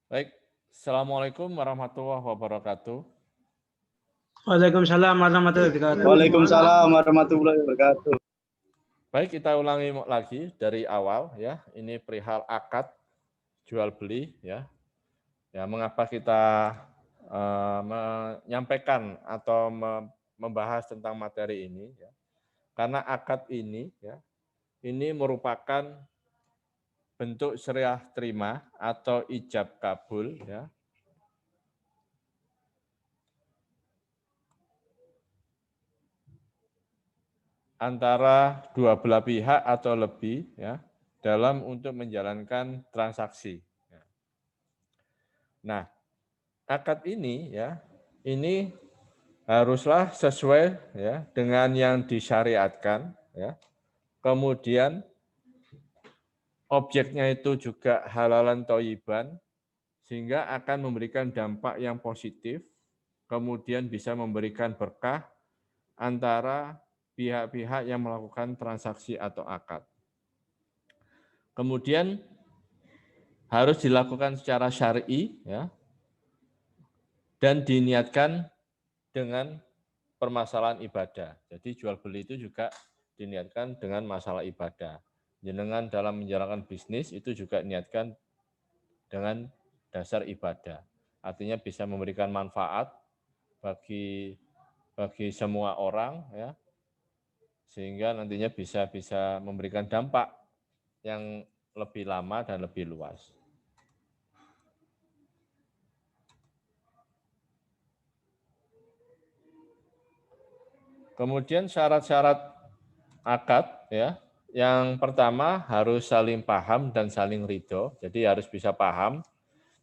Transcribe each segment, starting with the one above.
Baik, Assalamualaikum warahmatullahi wabarakatuh. Waalaikumsalam warahmatullahi wabarakatuh. Waalaikumsalam warahmatullahi wabarakatuh. Baik, kita ulangi lagi dari awal ya. Ini perihal akad jual beli ya. Ya, mengapa kita menyampaikan atau membahas tentang materi ini ya. Karena akad ini ya, ini merupakan bentuk serah terima atau ijab kabul ya, antara dua belah pihak atau lebih ya dalam untuk menjalankan transaksi. Nah, akad ini ya, ini haruslah sesuai ya dengan yang disyariatkan ya. Kemudian objeknya itu juga halalan thayyiban sehingga akan memberikan dampak yang positif, kemudian bisa memberikan berkah antara pihak-pihak yang melakukan transaksi atau akad. Kemudian harus dilakukan secara syar'i ya, dan diniatkan dengan permasalahan ibadah. Jadi jual beli itu juga diniatkan dengan masalah ibadah. Jenengan dalam menjalankan bisnis itu juga niatkan dengan dasar ibadah. Artinya bisa memberikan manfaat bagi semua orang ya, sehingga nantinya bisa memberikan dampak yang lebih lama dan lebih luas. Kemudian syarat-syarat akad ya, yang pertama harus saling paham dan saling ridho. Jadi harus bisa paham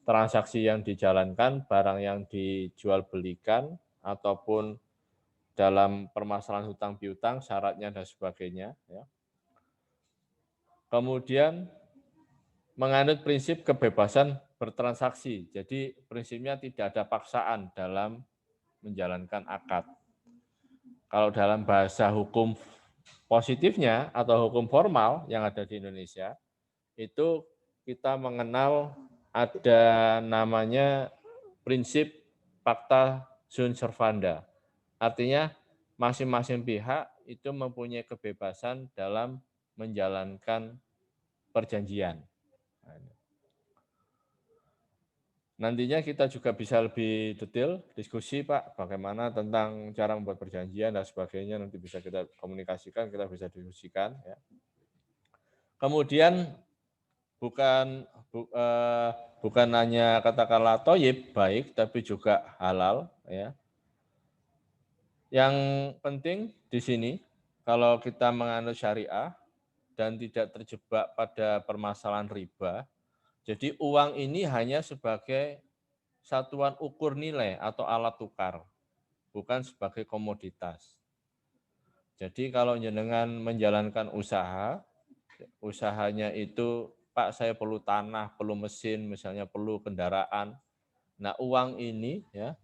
transaksi yang dijalankan, barang yang dijual belikan ataupun dalam permasalahan hutang piutang, syaratnya dan sebagainya. Ya. Kemudian menganut prinsip kebebasan bertransaksi. Jadi prinsipnya tidak ada paksaan dalam menjalankan akad. Kalau dalam bahasa hukum positifnya atau hukum formal yang ada di Indonesia, itu kita mengenal ada namanya prinsip pacta sunt servanda. Artinya masing-masing pihak itu mempunyai kebebasan dalam menjalankan perjanjian. Nantinya kita juga bisa lebih detail diskusi Pak, bagaimana tentang cara membuat perjanjian dan sebagainya, nanti bisa kita komunikasikan, kita bisa diskusikan. Ya. Kemudian bukan hanya katakanlah thayyib baik, tapi juga halal. Ya. Yang penting di sini, kalau kita menganut syariah dan tidak terjebak pada permasalahan riba, jadi uang ini hanya sebagai satuan ukur nilai atau alat tukar, bukan sebagai komoditas. Jadi kalau jenengan menjalankan usaha, usahanya itu, Pak saya perlu tanah, perlu mesin, misalnya perlu kendaraan. Nah uang ini ya,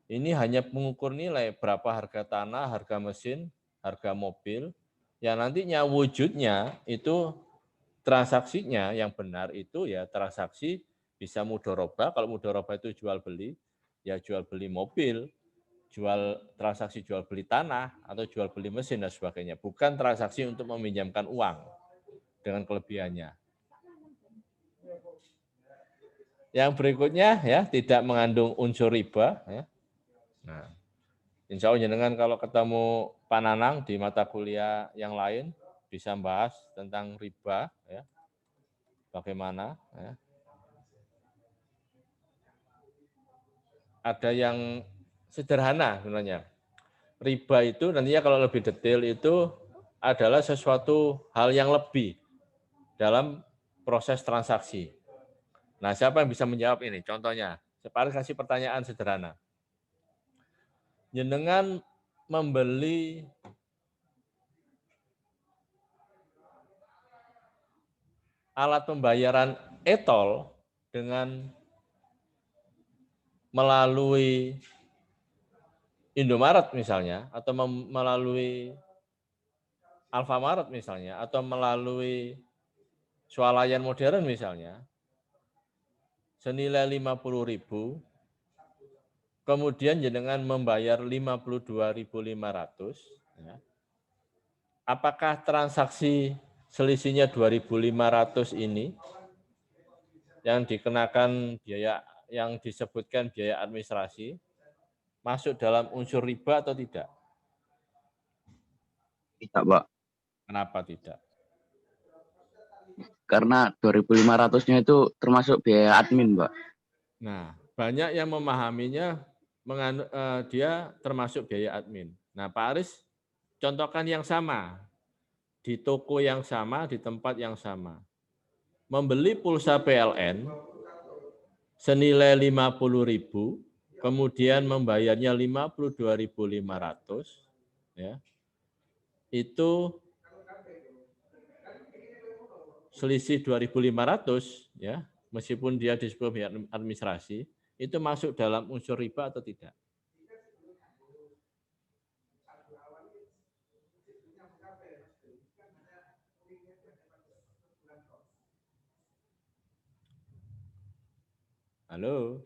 ini hanya mengukur nilai berapa harga tanah, harga mesin, harga mobil, yang nantinya wujudnya itu transaksinya yang benar itu ya transaksi bisa mudoroba, kalau mudoroba itu jual beli, ya jual beli mobil, transaksi jual beli tanah, atau jual beli mesin dan sebagainya. Bukan transaksi untuk meminjamkan uang dengan kelebihannya. Yang berikutnya ya tidak mengandung unsur riba. Ya. Nah, insya Allah jenengan kalau ketemu Pak Nanang di mata kuliah yang lain bisa bahas tentang riba. Ya. Bagaimana? Ya. Ada yang sederhana sebenarnya. Riba itu nantinya kalau lebih detail itu adalah sesuatu hal yang lebih dalam proses transaksi. Nah, siapa yang bisa menjawab ini? Contohnya, saya kasih pertanyaan sederhana. Jenengan membeli alat pembayaran e-tol dengan melalui Indomaret misalnya, atau melalui Alfamaret misalnya, atau melalui swalayan modern misalnya, senilai 50.000, kemudian jenengan membayar 52.500, ya. Apakah transaksi selisihnya 2.500 ini yang dikenakan biaya, yang disebutkan biaya administrasi, masuk dalam unsur riba atau tidak? Tidak, Pak. Kenapa tidak? Karena 2.500-nya itu termasuk biaya admin, Pak. Nah, banyak yang memahaminya dia termasuk biaya admin. Nah, Pak Aris, contohkan yang sama, di toko yang sama, di tempat yang sama. Membeli pulsa PLN senilai 50.000, kemudian membayarnya 52.500, ya, itu selisih 2.500, ya, meskipun dia disebut biaya administrasi, itu masuk dalam unsur riba atau tidak? Halo,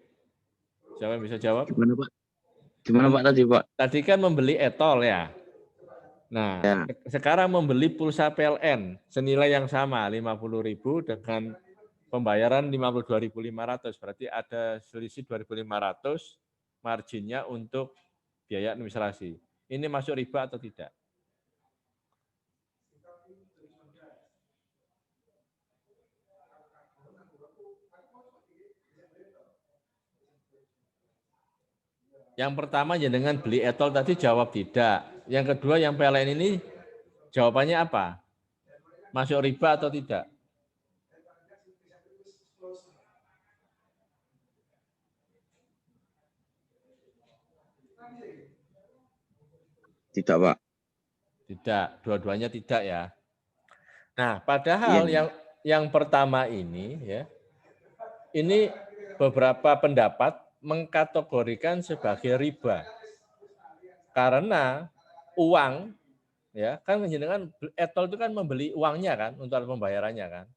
siapa yang bisa jawab? Gimana, Pak? Gimana, Pak, tadi, Pak? Tadi kan membeli etol ya. Nah, Ya. sekarang membeli pulsa PLN senilai yang sama, 50.000 dengan pembayaran 52.500, berarti ada selisih 2.500 marginnya untuk biaya administrasi. Ini masuk riba atau tidak? Yang pertama ya dengan beli etol tadi jawab tidak. Yang kedua yang PLN ini jawabannya apa? Masuk riba atau tidak? Tidak, Pak. Tidak, dua-duanya tidak ya. Nah, padahal Iya. yang pertama ini ya, ini beberapa pendapat mengkategorikan sebagai riba. Karena uang ya, kan jenengan etol itu kan membeli uangnya kan untuk alat pembayarannya kan.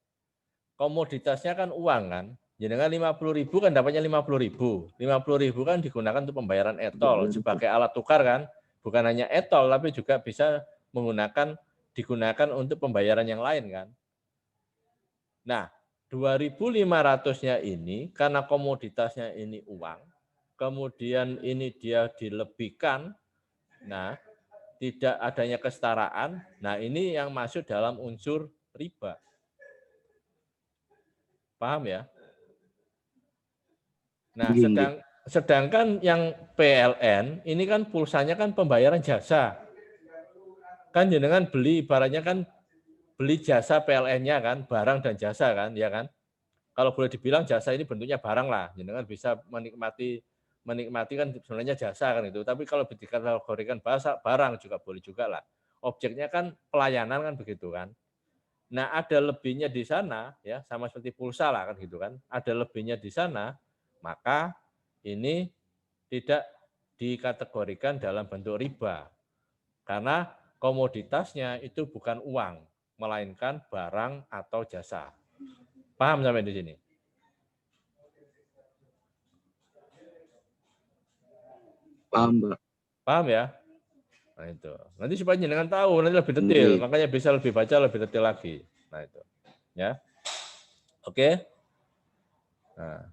Komoditasnya kan uang kan. Jenengan 50.000 kan dapatnya 50.000. 50.000 kan digunakan untuk pembayaran etol sebagai alat tukar kan. Bukan hanya etol tapi juga bisa digunakan untuk pembayaran yang lain kan. Nah, 2.500-nya ini karena komoditasnya ini uang, kemudian ini dia dilebihkan, nah tidak adanya kesetaraan, nah ini yang masuk dalam unsur riba. Paham ya? Nah, sedangkan yang PLN ini kan pulsanya kan pembayaran jasa. Kan jenengan beli ibaratnya kan beli jasa PLN-nya kan, barang dan jasa kan, ya kan? Kalau boleh dibilang jasa ini bentuknya barang lah, jenengan bisa menikmati kan sebenarnya jasa kan itu. Tapi kalau dikategorikan bahasa barang juga boleh juga lah. Objeknya kan pelayanan kan begitu kan. Nah, ada lebihnya di sana ya, sama seperti pulsa lah kan gitu kan. Ada lebihnya di sana, maka ini tidak dikategorikan dalam bentuk riba. Karena komoditasnya itu bukan uang, melainkan barang atau jasa. Paham sampai di sini? Paham, Pak. Paham ya? Nah itu. Nanti supaya jenengan tahu, nanti lebih detail. Oke. Makanya bisa lebih baca lebih detail lagi. Nah itu. Ya. Oke. Nah.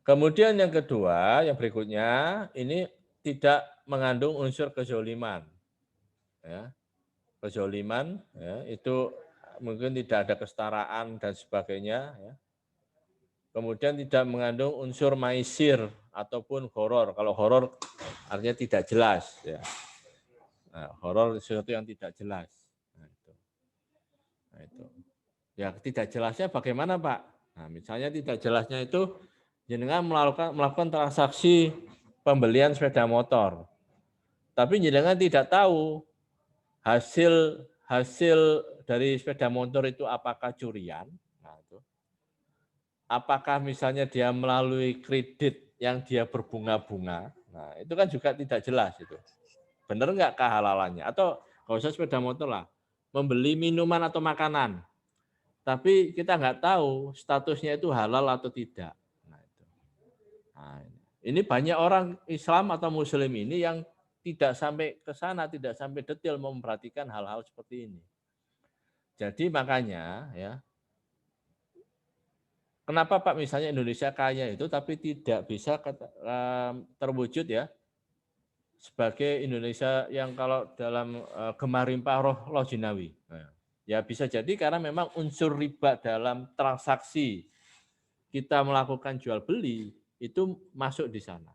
Kemudian yang kedua, yang berikutnya, ini tidak mengandung unsur kezoliman. Ya. Kezoliman, ya, itu mungkin tidak ada kesetaraan dan sebagainya. Ya. Kemudian tidak mengandung unsur maisir ataupun horor. Kalau horor artinya tidak jelas. Ya. Nah, horor sesuatu yang tidak jelas. Nah, itu. Nah, itu. Ya, tidak jelasnya bagaimana, Pak? Nah, misalnya tidak jelasnya itu jenengan melakukan transaksi pembelian sepeda motor. Tapi jenengan tidak tahu hasil hasil dari sepeda motor itu apakah curian? Nah, itu. Apakah misalnya dia melalui kredit yang dia berbunga-bunga? Nah, itu kan juga tidak jelas itu. Benar nggak kehalalannya? Atau nggak usah sepeda motor lah, membeli minuman atau makanan. tapi kita nggak tahu statusnya itu halal atau tidak. Nah, itu. Nah, ini banyak orang Islam atau Muslim ini yang tidak sampai ke sana, tidak sampai detail memperhatikan hal-hal seperti ini. Jadi makanya ya, kenapa Pak misalnya Indonesia kaya itu tapi tidak bisa terwujud ya sebagai Indonesia yang kalau dalam gemar limpah roh jinawi. Ya bisa jadi karena memang unsur riba dalam transaksi kita melakukan jual beli itu masuk di sana.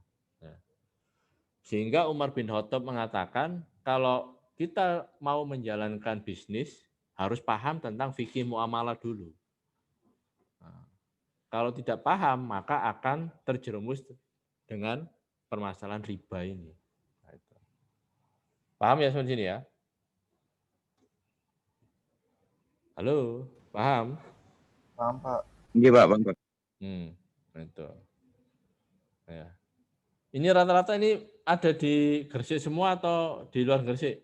Sehingga Umar bin Khattab mengatakan kalau kita mau menjalankan bisnis harus paham tentang fikih muamalah dulu. Kalau tidak paham maka akan terjerumus dengan permasalahan riba ini. Paham ya sampai sini ya? Halo, paham? Paham, Pak. Iya, Pak, Bang. Itu. Ya. Ini rata-rata ini ada di Gresik semua atau di luar Gresik?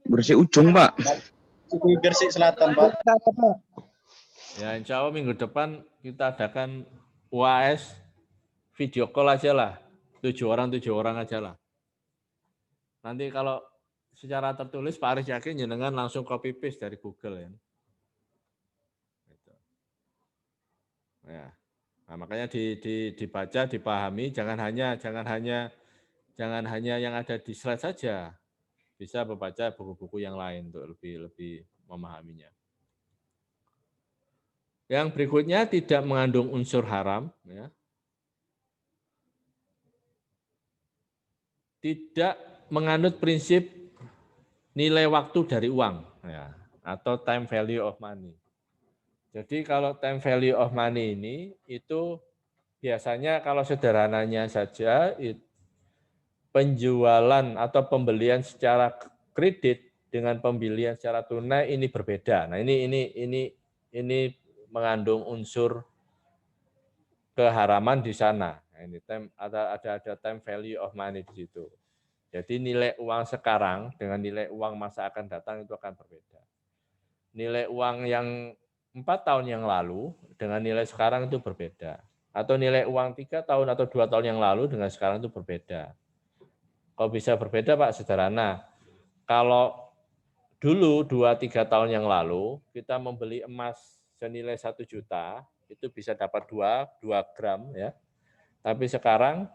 Gresik ujung, Pak. Di Gresik Selatan, Pak. Ya, insya Allah minggu depan kita adakan UAS video call aja lah. 7 orang aja lah. Nanti kalau secara tertulis Pak Aris yakin jenengan langsung copy paste dari Google ya. Ya. Nah, makanya dibaca, dipahami, jangan hanya yang ada di slide saja. Bisa membaca buku-buku yang lain untuk lebih memahaminya. Yang berikutnya tidak mengandung unsur haram, ya. Tidak menganut prinsip nilai waktu dari uang, ya, atau time value of money. Jadi kalau time value of money ini itu biasanya kalau sederhananya saja penjualan atau pembelian secara kredit dengan pembelian secara tunai ini berbeda. Nah, ini mengandung unsur keharaman di sana. Nah, ini ada time value of money di situ. Jadi nilai uang sekarang dengan nilai uang masa akan datang itu akan berbeda. Nilai uang yang 4 tahun yang lalu dengan nilai sekarang itu berbeda. Atau nilai uang 3 tahun atau 2 tahun yang lalu dengan sekarang itu berbeda. Kok bisa berbeda Pak? Sederhana. Kalau dulu 2-3 tahun yang lalu kita membeli emas senilai 1 juta, itu bisa dapat 2 gram ya. Tapi sekarang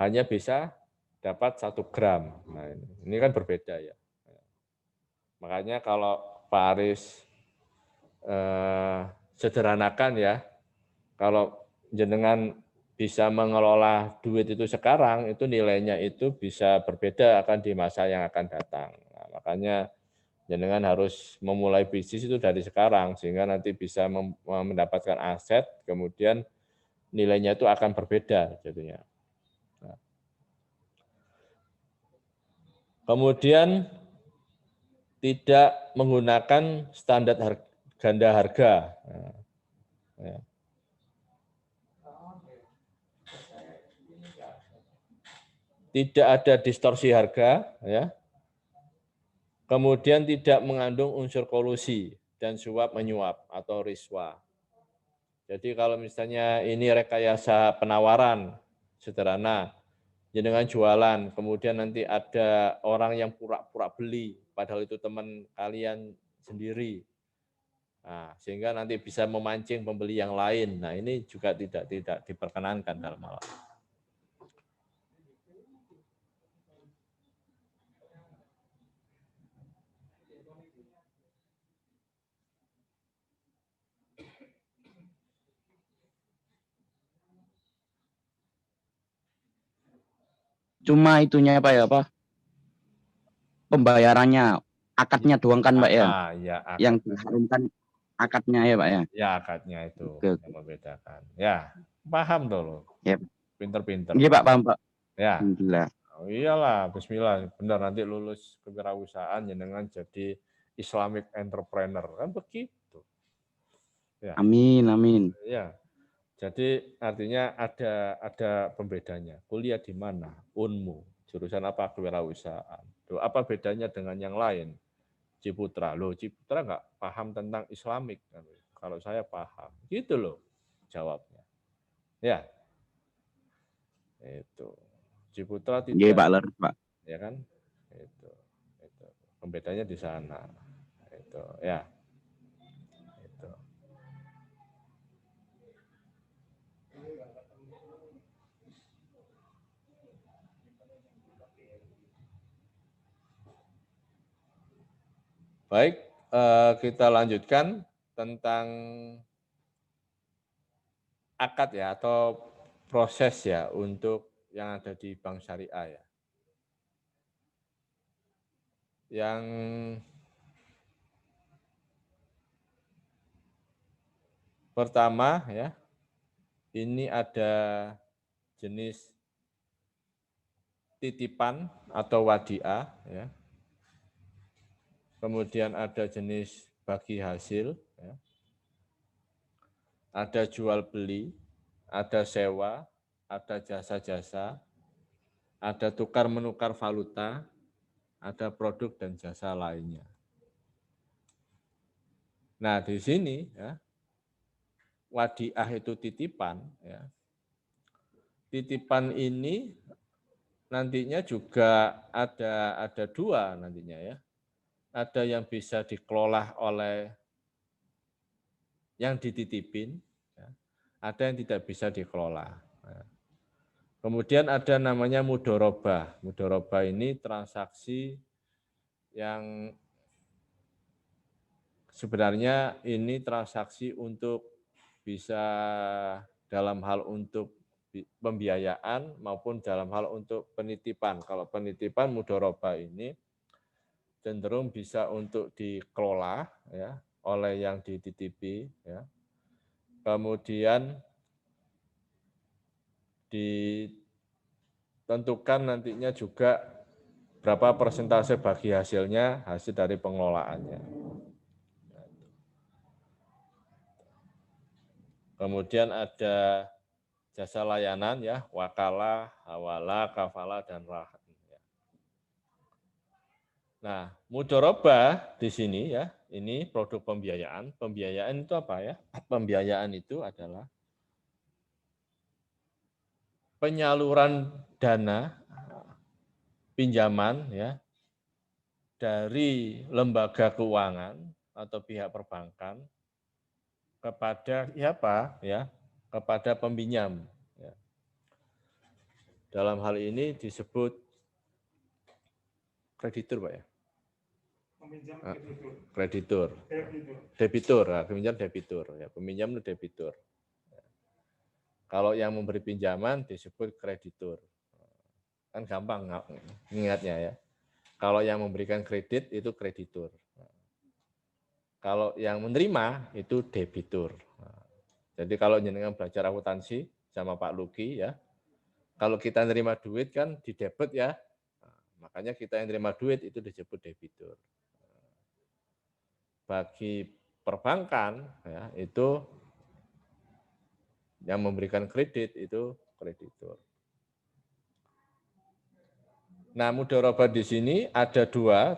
hanya bisa dapat 1 gram. Nah, ini kan berbeda ya. Makanya kalau Pak Aris sederhanakan ya, kalau jenengan bisa mengelola duit itu sekarang, itu nilainya itu bisa berbeda akan di masa yang akan datang. Nah, makanya jenengan harus memulai bisnis itu dari sekarang, sehingga nanti bisa mendapatkan aset, kemudian nilainya itu akan berbeda jadinya. Nah. Kemudian tidak menggunakan standar ganda harga. Nah, ya. Tidak ada distorsi harga, ya. Kemudian tidak mengandung unsur kolusi dan suap menyuap atau riswa. Jadi kalau misalnya ini rekayasa penawaran sederhana, jenengan jualan, kemudian nanti ada orang yang pura-pura beli, padahal itu teman kalian sendiri. Nah, sehingga nanti bisa memancing pembeli yang lain. Nah, ini juga tidak diperkenankan dalam hal. Cuma itunya Pak ya, Pak. Pembayarannya, akadnya doang kan Pak ya? Ya, yang diharumkan akadnya ya Pak ya? Ya, akadnya itu Oke. yang membedakan. Ya, paham tuh loh. Ya. Pinter-pinter. Iya Pak, paham Pak. Ya. Alhamdulillah. Oh, iyalah, bismillah. Benar nanti lulus kewirausahaan jenengan jadi Islamic entrepreneur kan begitu. Ya. Amin, amin. Ya. Jadi artinya ada pembedanya. Kuliah di mana? Unmu. jurusan apa? Kewirausahaan. Loh, apa bedanya dengan yang lain? Ciputra. Loh, Ciputra nggak paham tentang Islamik. Kalau saya paham. Gitu loh jawabnya. Ya, itu. Ciputra Nggih, tidak, Pak Lur, Pak. ya kan? Itu. Pembedanya di sana. Itu, ya. Itu. Baik, kita lanjutkan tentang akad ya atau proses ya untuk yang ada di bank syariah ya. Yang pertama ya, ini ada jenis titipan atau wadiah ya. Kemudian ada jenis bagi hasil ya. Ada jual beli, ada sewa, ada jasa-jasa, ada tukar menukar valuta, ada produk dan jasa lainnya. Nah, di sini ya, wadiah itu titipan ya. Titipan ini nantinya juga ada dua nantinya ya. Ada yang bisa dikelola oleh yang dititipin, ya. Ada yang tidak bisa dikelola. Ya. Kemudian ada namanya mudorobah. Mudorobah ini transaksi yang sebenarnya ini transaksi untuk bisa dalam hal untuk pembiayaan maupun dalam hal untuk penitipan. Kalau penitipan mudorobah ini cenderung bisa untuk dikelola ya oleh yang dititipi ya. Kemudian ditentukan nantinya juga berapa persentase bagi hasilnya hasil dari pengelolaannya. Kemudian ada jasa layanan ya, wakalah, hawalah, kafalah, dan rahan. Nah, mudorobah di sini ya, ini produk pembiayaan. Pembiayaan itu apa ya? Pembiayaan itu adalah penyaluran dana pinjaman ya dari lembaga keuangan atau pihak perbankan kepada siapa ya? Kepada pembinjam. Ya. Dalam hal ini disebut kreditur, Pak ya. Kreditur. Debitur, peminjam debitur. Ya, peminjam itu debitur. Kalau yang memberi pinjaman disebut kreditur. Kan gampang ingatnya ya. Kalau yang memberikan kredit itu kreditur. Kalau yang menerima itu debitur. Jadi kalau jenengan belajar akuntansi sama Pak Luki ya, kalau kita nerima duit kan di debit ya, makanya kita yang nerima duit itu disebut debitur. Bagi perbankan ya, itu yang memberikan kredit itu kreditur. Nah, mudharabah di sini ada dua,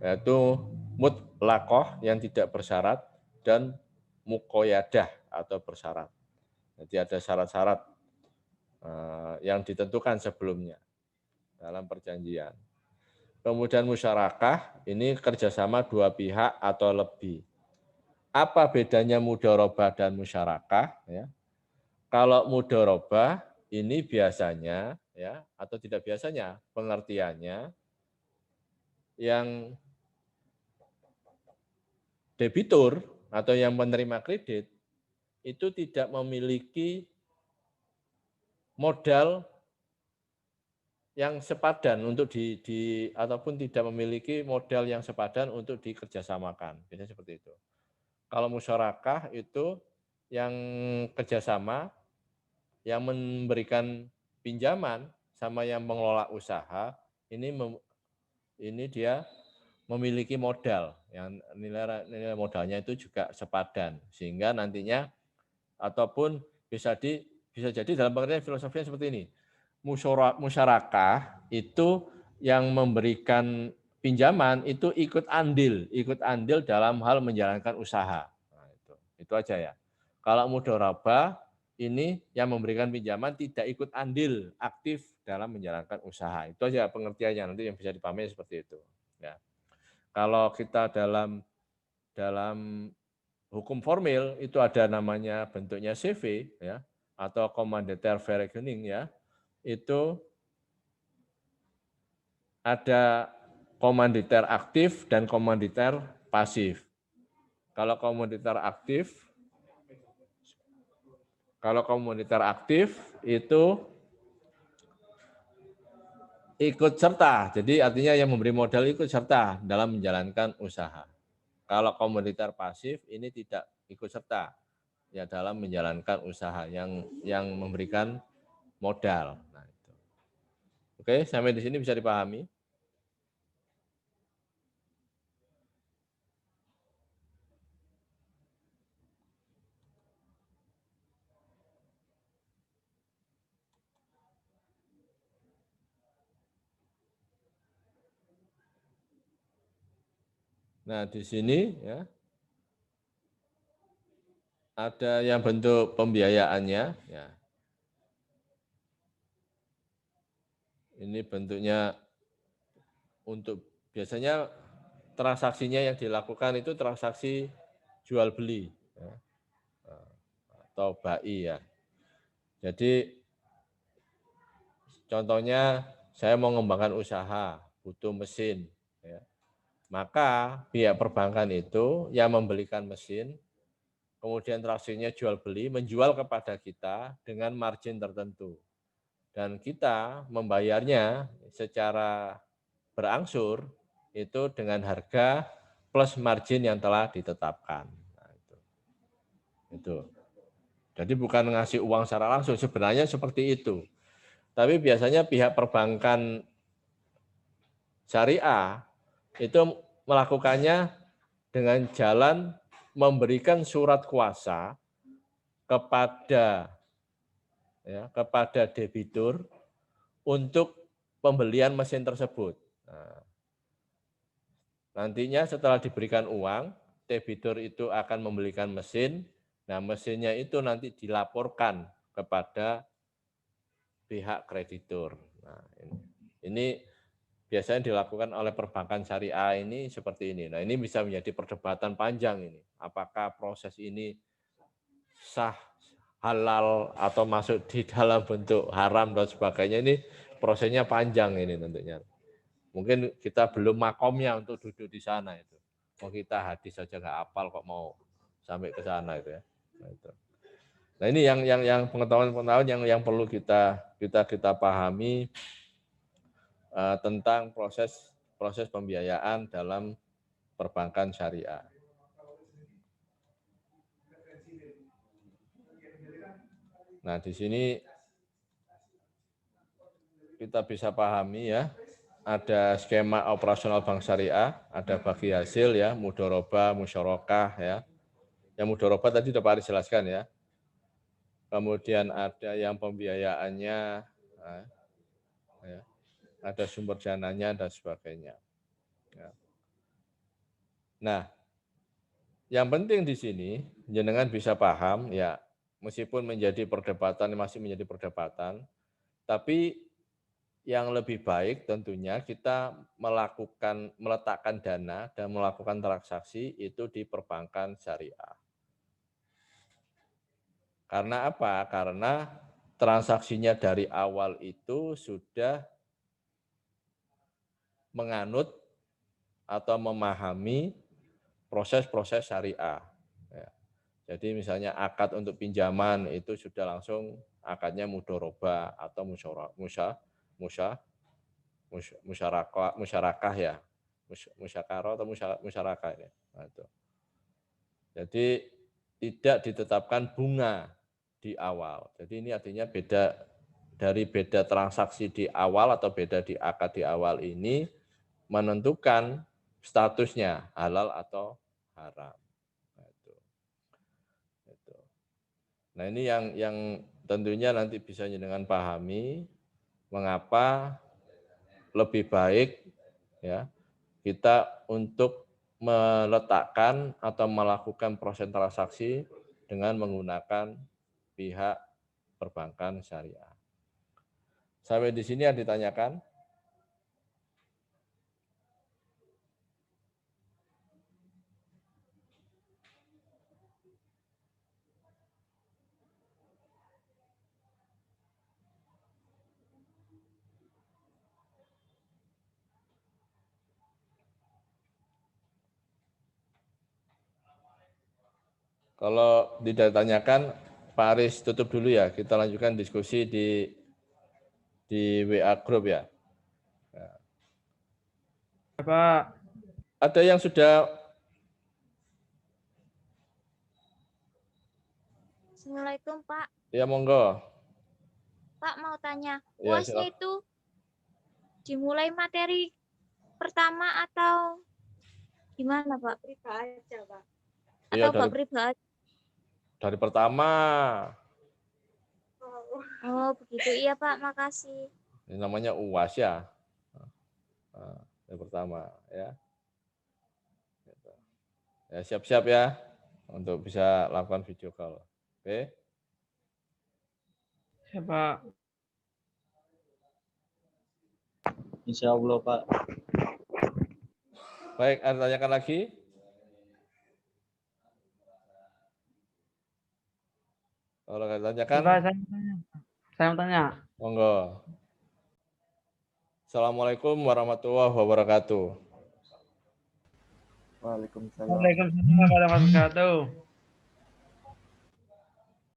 yaitu mutlaqah yang tidak bersyarat dan muqayyadah atau bersyarat. Jadi ada syarat-syarat yang ditentukan sebelumnya dalam perjanjian. Kemudian musyarakah, ini kerjasama dua pihak atau lebih. Apa bedanya mudharabah dan musyarakah? Ya. Kalau mudharabah ini biasanya, ya atau tidak biasanya, pengertiannya yang debitur atau yang menerima kredit itu tidak memiliki modal yang sepadan untuk ataupun tidak memiliki modal yang sepadan untuk dikerjasamakan. Biasanya seperti itu. Kalau musyarakah itu yang kerjasama, yang memberikan pinjaman sama yang mengelola usaha, ini dia memiliki modal, yang nilai modalnya itu juga sepadan, sehingga nantinya ataupun bisa jadi dalam pengertian filosofinya seperti ini. Musyarakah itu yang memberikan pinjaman itu ikut andil dalam hal menjalankan usaha. Nah, itu aja ya. Kalau mudharabah ini yang memberikan pinjaman tidak ikut andil aktif dalam menjalankan usaha. Itu aja pengertiannya, nanti yang bisa dipahami seperti itu. Ya. Kalau kita dalam hukum formil itu ada namanya bentuknya CV ya atau Commanditaire Verrekening ya. Itu ada komanditer aktif dan komanditer pasif. Kalau komanditer aktif itu ikut serta. Jadi artinya yang memberi modal ikut serta dalam menjalankan usaha. Kalau komanditer pasif ini tidak ikut serta ya dalam menjalankan usaha yang memberikan modal. Nah, itu. Oke, sampai di sini bisa dipahami. Nah, di sini ya ada yang bentuk pembiayaannya ya. Ini bentuknya untuk biasanya transaksinya yang dilakukan itu transaksi jual beli ya, atau bai ya. Jadi contohnya saya mau mengembangkan usaha, butuh mesin. Ya. Maka pihak perbankan itu yang membelikan mesin, kemudian transaksinya jual beli, menjual kepada kita dengan margin tertentu. Dan kita membayarnya secara berangsur itu dengan harga plus margin yang telah ditetapkan. Nah, itu. Jadi bukan ngasih uang secara langsung, sebenarnya seperti itu. Tapi biasanya pihak perbankan syariah itu melakukannya dengan jalan memberikan surat kuasa kepada debitur untuk pembelian mesin tersebut. Nah, nantinya setelah diberikan uang, debitur itu akan membelikan mesin. Nah, mesinnya itu nanti dilaporkan kepada pihak kreditur. Nah, ini biasanya dilakukan oleh perbankan syariah ini seperti ini. Nah, ini bisa menjadi perdebatan panjang ini. Apakah proses ini sah, halal, atau masuk di dalam bentuk haram dan sebagainya, ini prosesnya panjang ini tentunya. Mungkin kita belum makomnya untuk duduk di sana itu. Mau kita hadis saja nggak hafal kok mau sampai ke sana itu ya. Nah, ini yang pengetahuan yang perlu kita pahami tentang proses pembiayaan dalam perbankan syariah. Nah, di sini kita bisa pahami ya, ada skema operasional bank syariah, ada bagi hasil ya, mudharabah, musyarakah ya. Yang mudharabah tadi sudah Pak Aris jelaskan ya. Kemudian ada yang pembiayaannya, ya, ada sumber dananya dan sebagainya. Ya. Nah, yang penting di sini jenengan bisa paham ya, meskipun masih menjadi perdebatan, tapi yang lebih baik tentunya kita meletakkan dana dan melakukan transaksi itu di perbankan syariah. Karena apa? Karena transaksinya dari awal itu sudah menganut atau memahami proses-proses syariah. Ya. Jadi misalnya akad untuk pinjaman itu sudah langsung akadnya mudharabah atau musyarakah ya, musyakarah atau musyarakah ya. Nah, itu. Jadi tidak ditetapkan bunga di awal. Jadi ini artinya beda transaksi di awal atau beda di akad di awal ini menentukan statusnya halal atau haram. Nah, itu. Nah, ini yang tentunya nanti bisa dengan pahami mengapa lebih baik ya kita untuk meletakkan atau melakukan proses transaksi dengan menggunakan pihak perbankan syariah. Sampai di sini yang ditanyakan. Kalau tidak ditanyakan, Pak Aris tutup dulu ya. Kita lanjutkan diskusi di WA Group ya. Pak. Ada yang sudah. Assalamualaikum Pak. Ya monggo. Pak mau tanya, Ya, UASnya silakan. itu dimulai materi pertama atau gimana Pak? Pribadi aja Pak. Iya, Atau Pak pribadi? dari pertama. Oh begitu, iya Pak, makasih. Ini namanya UAS ya. Yang pertama ya. Ya siap-siap ya untuk bisa lakukan video call. Oke. Ya, Pak. Insya Allah Pak. Baik, ada tanyakan lagi? Kalau ada tanyakan, Pak, saya mau tanya. monggo. Assalamualaikum warahmatullahi wabarakatuh. Waalaikumsalam. Waalaikumsalam warahmatullahi wabarakatuh.